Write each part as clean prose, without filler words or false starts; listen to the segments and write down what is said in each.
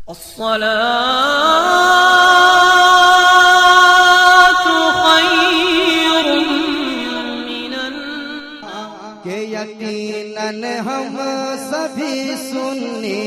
अस्सलातु खैरुम मिनन। के यकीनन हम सभी सुन्नी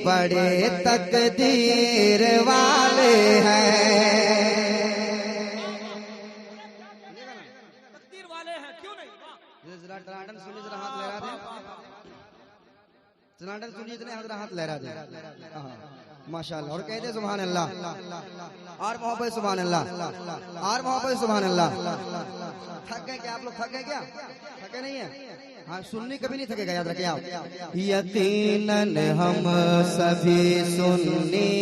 बड़े तकदीर वाले हैं। तकदीर वाले हैं, क्यों नहीं? जरा टनाटन सुनिए, जरा हाथ लहरा दें। टनाटन सुनिए, जरा हाथ लहरा दें। माशाअल्लाह। और कहते सुभान अल्लाह, और मोहब्बत सुभान अल्लाह, और मोहब्बत सुभान अल्लाह। थक गए क्या आप लोग? थक गए क्या? थके नहीं है? हाँ, सुननी कभी नहीं थकेगा, याद रखिए आप। यकीनन हम सभी सुन्नी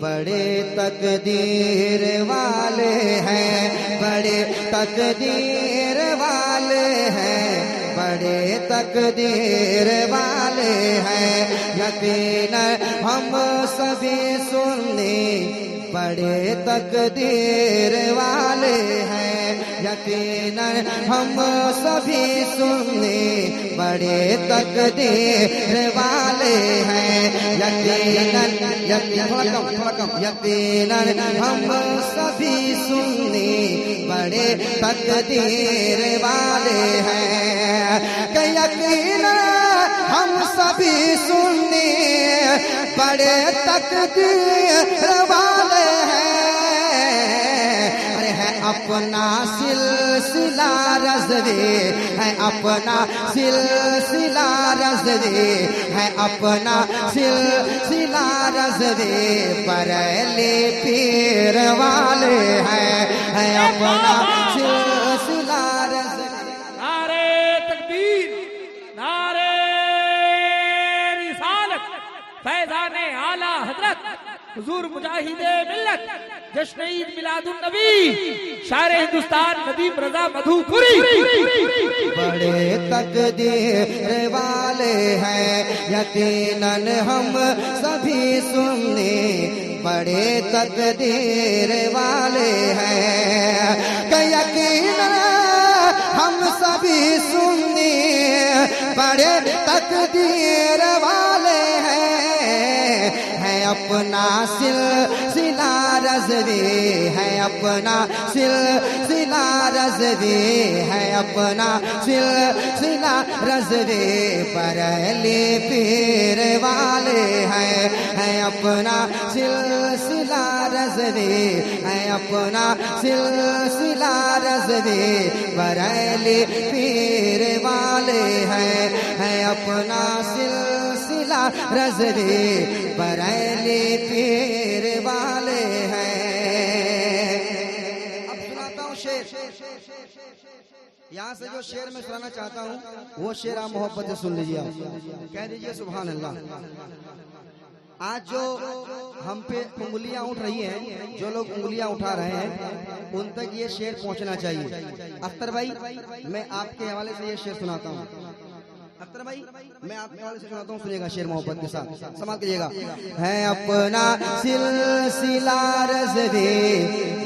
बड़े तकदीर वाले हैं, बड़े तकदीर वाले हैं, बड़े तकदीर वाले हैं। यकीनन हम सभी सुन्नी बड़े तकदीर वाले हैं। यकीनन हम सभी सुन्नी बड़े तकदीर वाले हैं। यकीनन यकीनन हम सभी सुन्नी बड़े तकदीर वाले हैं। यकीनन हम सभी सुन्नी बड़े तकदीर वाले हैं। अरे है अपना सिलसिला रज़वे, है अपना सिलसिला रज़वे, है अपना सिलसिला रज़वे, बरेली पीर वाले हैं, है अपना सिलसिला रज़वे। नारे तकबीर, नारे रिसालत, फैज़ाने आला हजरत हुजूर मुजाहिदे मिल्लत, जश्न ईद मिलादुन नबी, शायर हिंदुस्तान नदीम रजा मधुपुरी। बड़े तकदीर वाले हैं। यकीनन हम सभी सुन्नी बड़े तकदीर वाले हैं। यकीनन हम सभी सुन्नी बड़े तकदीर वाले हैं। है अपना सिलसिला रज़वे, है अपना सिलसिला रज़वे, है अपना सिलसिला रज़वे, बरेली पीर वाले हैं, है अपना सिलसिला रज़वे, है अपना सिलसिला रज़वे, बरेली पीर वाले हैं, है अपना सिलसिला रज़वे, बरेली पीर वाले हैं। अब सुनाता हूँ शेर। यहाँ से जो शेर मैं सुनाना चाहता हूँ वो शेर आप मोहब्बत से सुन लीजिए। आप कह दीजिए सुभान अल्लाह। आज जो हम पे उंगलियां उठ रही हैं, जो लोग उंगलियां उठा रहे हैं, उन तक ये शेर पहुंचना चाहिए। अख्तर भाई, मैं आपके हवाले से ये शेर सुनाता हूँ। अख्तर भाई, मैं आपके हवाले से सुनाता हूँ, सुनिएगा शेर मोहब्बत के साथ, समाप्त कीजिएगा। है अपना सिलसिला रज़वे,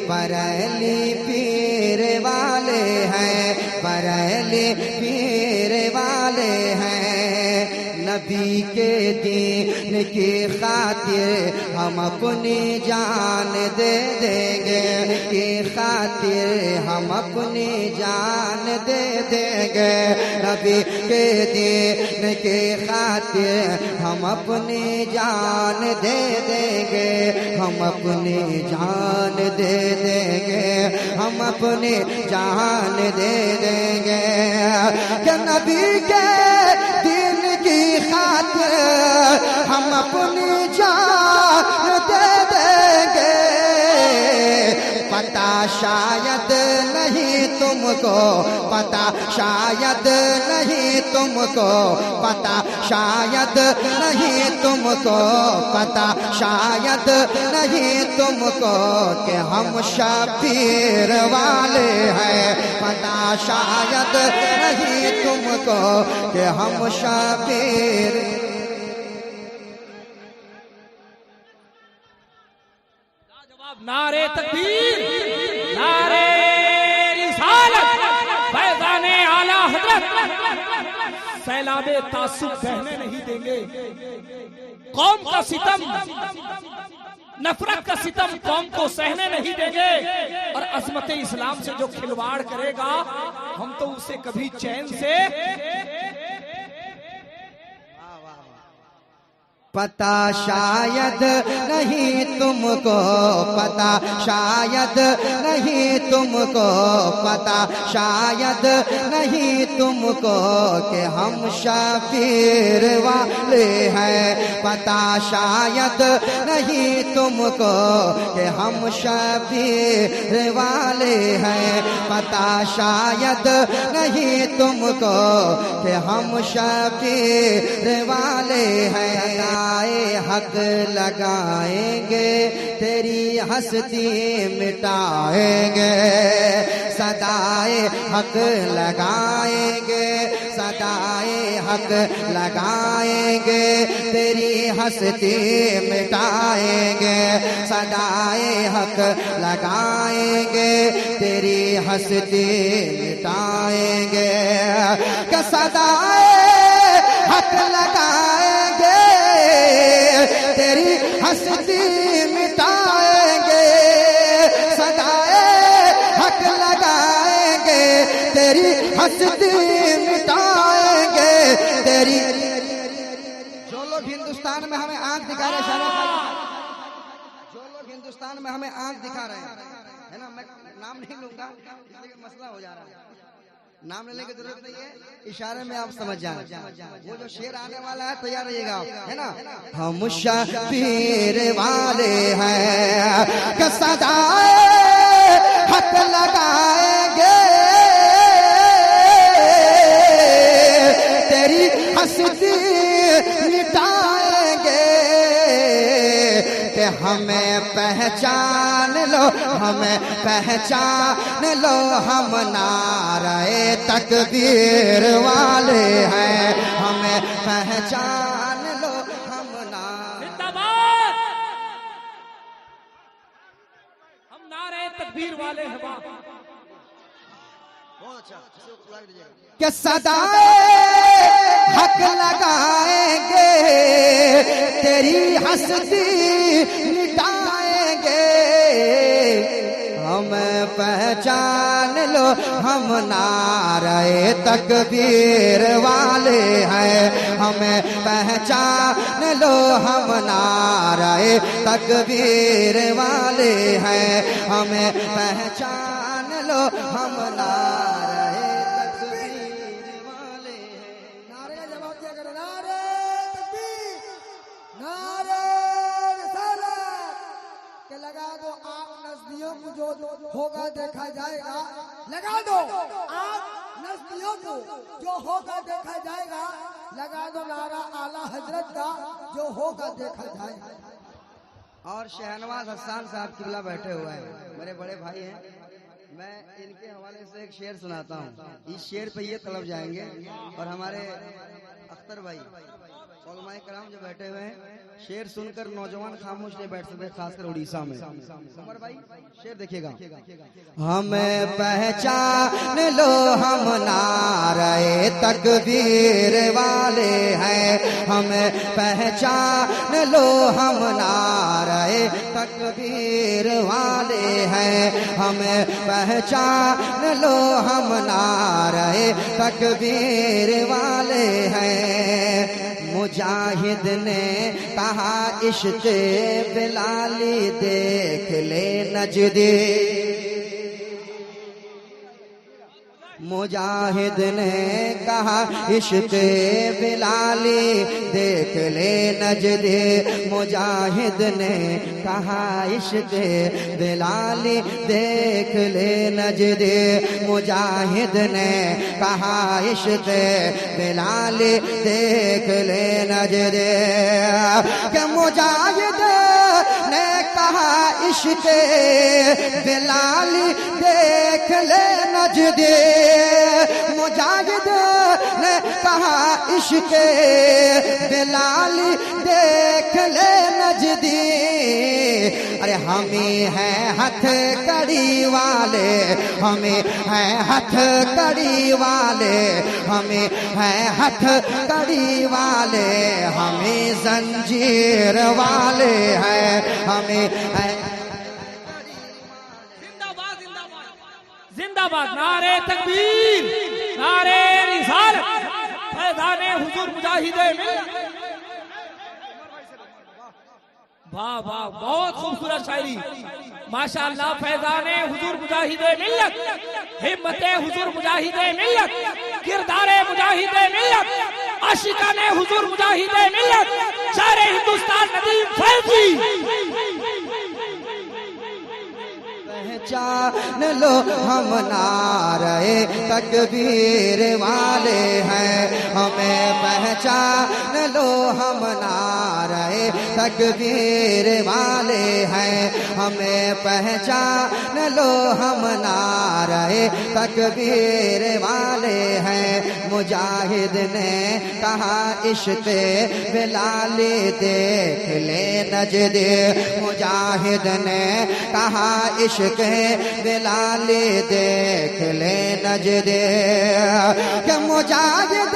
बरेली पीर वाले हैं, बरेली पीर वाले हैं। नबी के दीन की खातिर हम अपनी जान दे देंगे, की खातिर हम अपनी जान दे देंगे। नबी के दीन की खातिर हम अपनी जान दे देंगे, हम अपनी जान दे देंगे, हम अपनी जान दे देंगे। कि नबी के दीन की खातिर हम अपनी जान दे देंगे। पता शायद नहीं तुमको, पता शायद नहीं तुमको, पता शायद नहीं तुमको, पता शायद नहीं तुमको कि हम शबीर वाले हैं। पता शायद नहीं तुमको कि हम शबीर। नारे तकबीर, नारे रिसालत, फैज़ाने आला हजरत, सैलाबे तासुब बहने नहीं देंगे। कौम का सितम, नफरत का सितम कौम को सहने नहीं देंगे। और अजमत इस्लाम से जो खिलवाड़ करेगा हम तो उसे कभी चैन से पता शायद नहीं तुमको, पता शायद नहीं तुमको, पता शायद नहीं तुमको कि हम शबीर वाले हैं। पता शायद नहीं तुमको कि हम शबीर वाले हैं। पता शायद नहीं तुमको कि हम शबीर वाले हैं। हक लगाएंगे तेरी हस्ती मिटाएंगे, सदाए हक लगाएंगे, सदाए हक लगाएंगे तेरी हस्ती मिटाएंगे, सदाए हक लगाएंगे तेरी हस्ती मिटाएंगे। कि सदाए हक लगाएंगे तेरी हस्ती मिटाएंगे, सदाए हक लगाएंगे तेरी हस्ती मिटाएंगे तेरी। जो लोग हिंदुस्तान में हमें आंख दिखा रहे हैं, जो लोग हिंदुस्तान में हमें आंख दिखा रहे हैं, है ना, मैं नाम नहीं लूंगा इसलिए मसला हो जा रहा है, नाम लेने की जरूरत नहीं है, इशारे में आप समझ जाए। वो जो शेर आने वाला है तैयार रहिएगा, है ना। हम शबीर वाले हैं कि सदाए हक लगाएंगे तेरी हस्ती मिटाएंगे। कि हमें पहचान लो, हमें पहचान लो, हम नारे तकबीर वाले हैं। हमें पहचान लो, हम नारे। जिंदाबाद, हम नारे तकबीर वाले हैं। बहुत अच्छा, कि सदाए हक लगाएंगे तेरी हस्ती मिटाएंगे। हम पहचान लो, हम नारे तकबीर वाले हैं। हमें पहचान लो, हम नारे तकबीर वाले हैं। हमें पहचान लो, हम नारे तकबीर वाले हैं। नारे का जवाब दिया करो, नारे तकबीर, नारे रिसालत। के लगा दो आग नस्बियों को, जो होगा देखा जाएगा। लगा दो आग नस्बियों को, जो होगा देखा जाएगा। लगा दो नारा आला हजरत का, जो होगा देखा जाएगा। और शहनवाज हसन साहब किबला बैठे हुए हैं, मेरे बड़े भाई हैं। मैं इनके हवाले से एक शेर सुनाता हूँ। इस शेर पे ये तलब जाएंगे और हमारे अख्तर भाई उलमाए कराम जो बैठे हुए हैं, शेर सुनकर नौजवान खामोश नहीं बैठ सकते, खासकर उड़ीसा में। उमर भाई शेर देखिएगा। हमें पहचान लो, हम नारे तकबीर वाले हैं। हमें पहचान लो, हम नारे तकबीर वाले हैं। हमें पहचान लो, हम नारे तकबीर वाले हैं। मुजाहिद ने कहा इश्क़ बिलाली देख ले नजदे। मुजाहिद ने कहा इश्क़ बिलाली देख ले नजदे। मुजाहिद ने कहा इश्क़ बिलाली देख ले नजदे। मुजाहिद ने कहा इश्क़ बिलाली देख ले नजदे। कि मुजाहिद ने कहा इश्क़ बिलाली देख ले नजदे। मुजाहिद ने कहा इश्क़ बिलाली देख ले नजदी। अरे हम ही हैं हथ कड़ कड़ी वाले, हमें है हथ कड़ी वाले, हमें है हथ कड़ी वाले, हमें जंजीर वाले हैं, हमें है जिंदाबाद जिंदाबाद जिंदाबाद, नारे तकबीर, नारे रिसालत, फैज़ाने हुजूर मुजाहिदे मिल्लत। वाह वाह, बहुत खूबसूरत शायरी, माशाअल्लाह। फैज़ाने हुजूर मुजाहिदे मिल्लत, हिम्मते हुजूर मुजाहिदे मिल्लत, किरदारे मुजाहिदे मिल्लत, आशिकाने हुजूर मुजाहिदे मिल्लत, सारे हिंदुस्तान नदीम फैज़ी। पहचान लो हम नारे तकबीर वाले हैं, हमें पहचान लो हम नारे तकबीर वाले हैं, हमें पहचान लो हम नारे तकबीर वाले हैं। मुजाहिद ने कहा इश्क़ बिलाली देख ले नजदे, मुजाहिद ने कहा इश्क़ बिलाली देख ले नजदे, कि मुजाहिद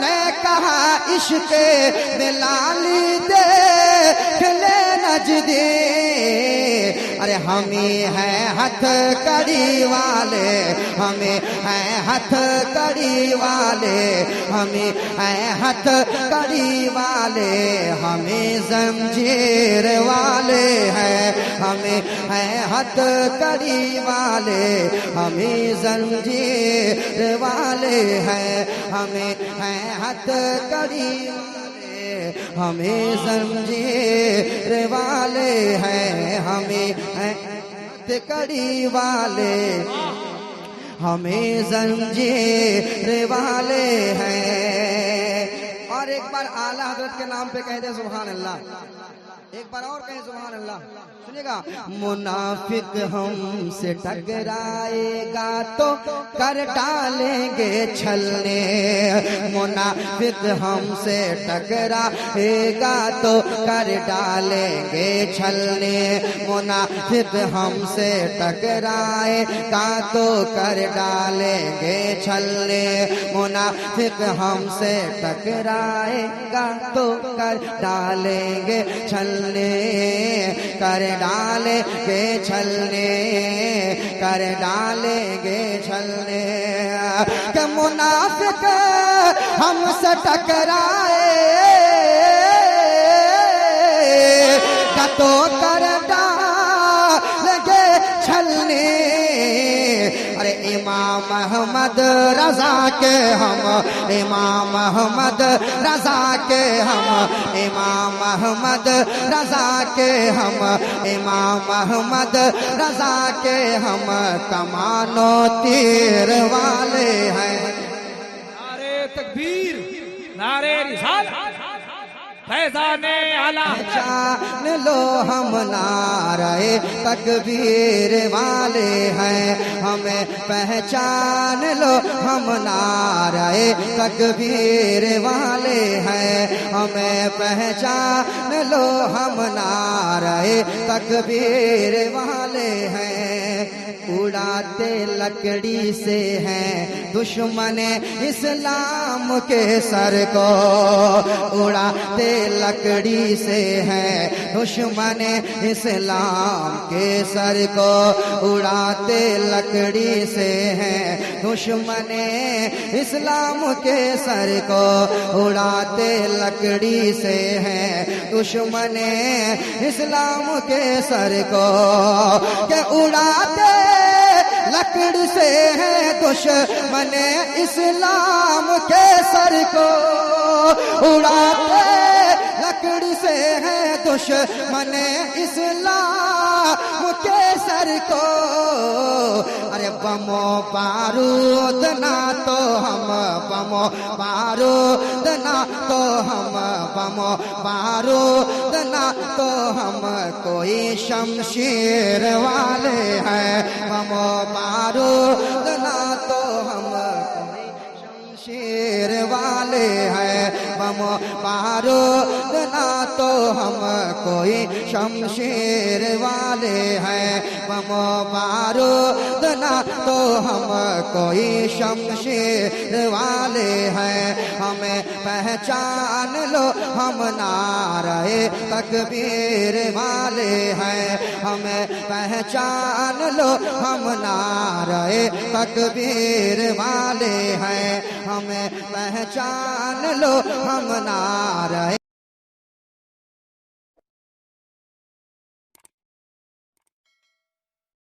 ने कहा इश्क़ बिलाली देख ले नजदे। अरे हमें है हथ कड़ी वाले, हमें है हथ कड़ी वाले, हमें है हथ कड़ी वाले, हमें जंजीर वाले हैं, हमें है हथ कड़ी वाले, हमें जंजीर वाले हैं, हमें है हथ कड़ी वाले, हमें जंजीर वाले हैं, हमें है हथ कड़ी वाले, हमें जंजीर वाले हैं। और एक बार आला हजरत के नाम पे कह दे सुभान अल्लाह, एक बार और कहें सुभान अल्लाह। सुनिएगा, मुनाफिक हमसे टकराएगा तो कर डालेंगे छलने, मुनाफिक हमसे टकराएगा तो कर डालेंगे छलने, मुनाफिक हमसे टकराएगा तो कर डालेंगे छलने, मुनाफिक हमसे टकराएगा तो कर डालेंगे छलने, कर डालेंगे छलने, कर डालेंगे छलने। कि मुनाफिक हमसे टकराए तो कर डालेंगे छलने। अरे इमाम अहमद रजा के हम, इमाम अहमद रजा के हम, इमाम अहमद रजा के हम, इमाम अहमद रजा के हम, कमानो तीर वाले हैं। नारे तकबीर, नारे रिसालत, फैज़ाने आला। पहचान लो हम नारे तकबीर वाले हैं, हमें पहचान लो हम नारे तकबीर वाले हैं, हमें पहचान लो हम नारे तकबीर वाले हैं। उड़ाते लकड़ी से हैं दुश्मन इस्लाम के सर को, उड़ाते लकड़ी से हैं दुश्मन इस्लाम के सर को, उड़ाते लकड़ी से हैं दुश्मन इस्लाम के सर को, उड़ाते लकड़ी से हैं दुश्मन इस्लाम के सर को। के उड़ाते लकड़ी से है दुश्मन इस्लाम के सर को, उड़ाते लकड़ी से है दुश्मन इस्लाम के सर को। अरे बमो बारूद ना तो हम, बमो बारूद ना तो हम, बमो बारूद ना तो हम, कोई शमशीर वाले हैं, बमो बारूद ना तो हम, कोई शमशीर वाले हैं, बम बारूद ना तो हम कोई शमशीर वाले हैं, बम बारूद ना तो हम कोई शमशीर वाले हैं। हमें पहचान लो हम नारे तकबीर वाले हैं, हमें पहचान लो हम नारे तकबीर वाले हैं, हमें पहचान लो हम नारे